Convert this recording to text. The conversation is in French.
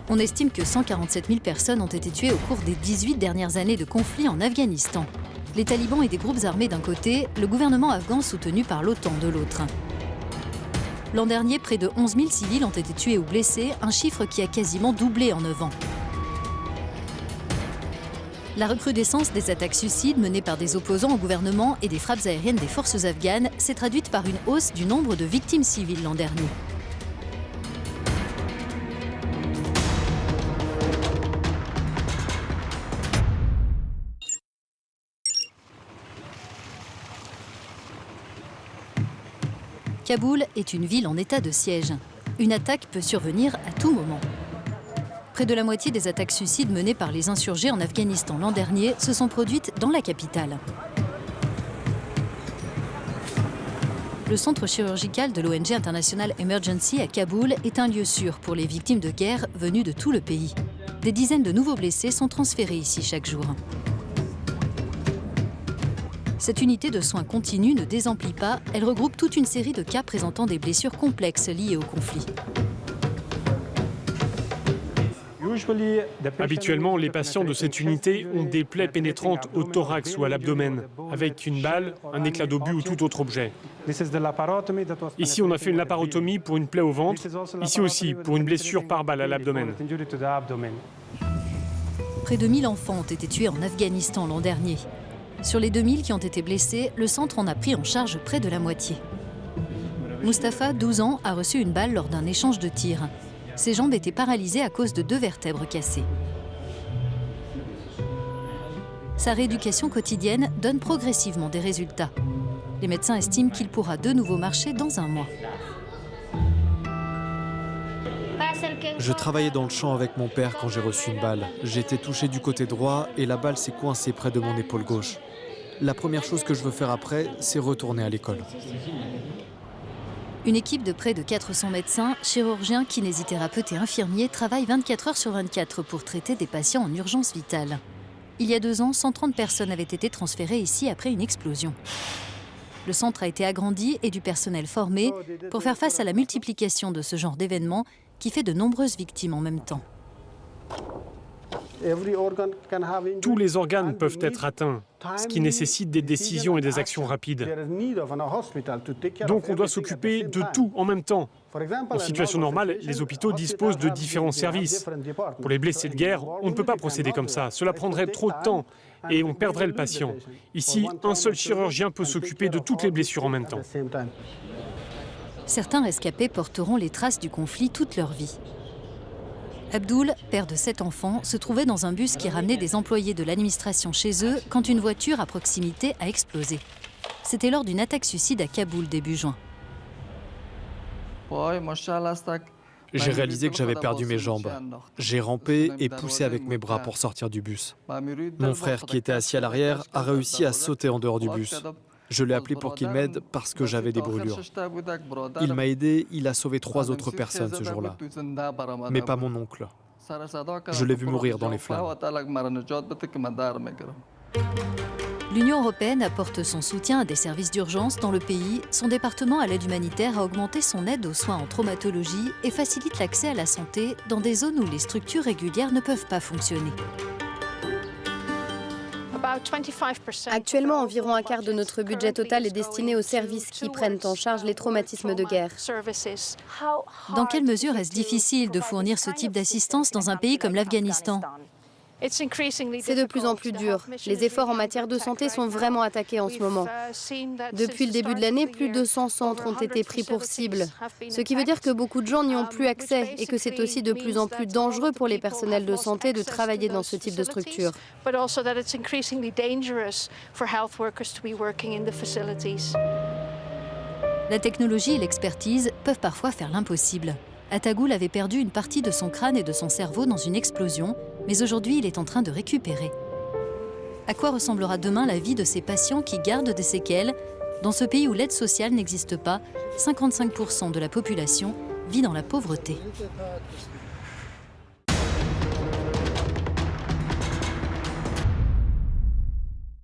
On estime que 147 000 personnes ont été tuées au cours des 18 dernières années de conflit en Afghanistan. Les talibans et des groupes armés d'un côté, le gouvernement afghan soutenu par l'OTAN de l'autre. L'an dernier, près de 11 000 civils ont été tués ou blessés, un chiffre qui a quasiment doublé en 9 ans. La recrudescence des attaques suicides menées par des opposants au gouvernement et des frappes aériennes des forces afghanes s'est traduite par une hausse du nombre de victimes civiles l'an dernier. Kaboul est une ville en état de siège. Une attaque peut survenir à tout moment. Près de la moitié des attaques suicides menées par les insurgés en Afghanistan l'an dernier se sont produites dans la capitale. Le centre chirurgical de l'ONG International Emergency à Kaboul est un lieu sûr pour les victimes de guerre venues de tout le pays. Des dizaines de nouveaux blessés sont transférés ici chaque jour. Cette unité de soins continus ne désemplit pas, elle regroupe toute une série de cas présentant des blessures complexes liées au conflit. Habituellement, les patients de cette unité ont des plaies pénétrantes au thorax ou à l'abdomen, avec une balle, un éclat d'obus ou tout autre objet. Ici, on a fait une laparotomie pour une plaie au ventre, ici aussi pour une blessure par balle à l'abdomen. Près de 1000 enfants ont été tués en Afghanistan l'an dernier. Sur les 2000 qui ont été blessés, le centre en a pris en charge près de la moitié. Mustapha, 12 ans, a reçu une balle lors d'un échange de tirs. Ses jambes étaient paralysées à cause de 2 vertèbres cassées. Sa rééducation quotidienne donne progressivement des résultats. Les médecins estiment qu'il pourra de nouveau marcher dans un mois. Je travaillais dans le champ avec mon père quand j'ai reçu une balle. J'étais touché du côté droit et la balle s'est coincée près de mon épaule gauche. La première chose que je veux faire après, c'est retourner à l'école. Une équipe de près de 400 médecins, chirurgiens, kinésithérapeutes et infirmiers travaille 24 heures sur 24 pour traiter des patients en urgence vitale. Il y a 2 ans, 130 personnes avaient été transférées ici après une explosion. Le centre a été agrandi et du personnel formé pour faire face à la multiplication de ce genre d'événements qui fait de nombreuses victimes en même temps. Tous les organes peuvent être atteints, ce qui nécessite des décisions et des actions rapides. Donc on doit s'occuper de tout en même temps. En situation normale, les hôpitaux disposent de différents services. Pour les blessés de guerre, on ne peut pas procéder comme ça. Cela prendrait trop de temps et on perdrait le patient. Ici, un seul chirurgien peut s'occuper de toutes les blessures en même temps. Certains rescapés porteront les traces du conflit toute leur vie. Abdul, père de 7 enfants, se trouvait dans un bus qui ramenait des employés de l'administration chez eux quand une voiture à proximité a explosé. C'était lors d'une attaque suicide à Kaboul début juin. J'ai réalisé que j'avais perdu mes jambes. J'ai rampé et poussé avec mes bras pour sortir du bus. Mon frère, qui était assis à l'arrière, a réussi à sauter en dehors du bus. Je l'ai appelé pour qu'il m'aide parce que j'avais des brûlures. Il m'a aidé, il a sauvé 3 autres personnes ce jour-là, mais pas mon oncle. Je l'ai vu mourir dans les flammes. L'Union européenne apporte son soutien à des services d'urgence dans le pays. Son département à l'aide humanitaire a augmenté son aide aux soins en traumatologie et facilite l'accès à la santé dans des zones où les structures régulières ne peuvent pas fonctionner. Actuellement, environ un quart de notre budget total est destiné aux services qui prennent en charge les traumatismes de guerre. Dans quelle mesure est-ce difficile de fournir ce type d'assistance dans un pays comme l'Afghanistan ? C'est de plus en plus dur. Les efforts en matière de santé sont vraiment attaqués en ce moment. Depuis le début de l'année, plus de 100 centres ont été pris pour cible. Ce qui veut dire que beaucoup de gens n'y ont plus accès et que c'est aussi de plus en plus dangereux pour les personnels de santé de travailler dans ce type de structure. La technologie et l'expertise peuvent parfois faire l'impossible. Atagoul avait perdu une partie de son crâne et de son cerveau dans une explosion, mais aujourd'hui il est en train de récupérer. À quoi ressemblera demain la vie de ces patients qui gardent des séquelles? Dans ce pays où l'aide sociale n'existe pas, 55% de la population vit dans la pauvreté.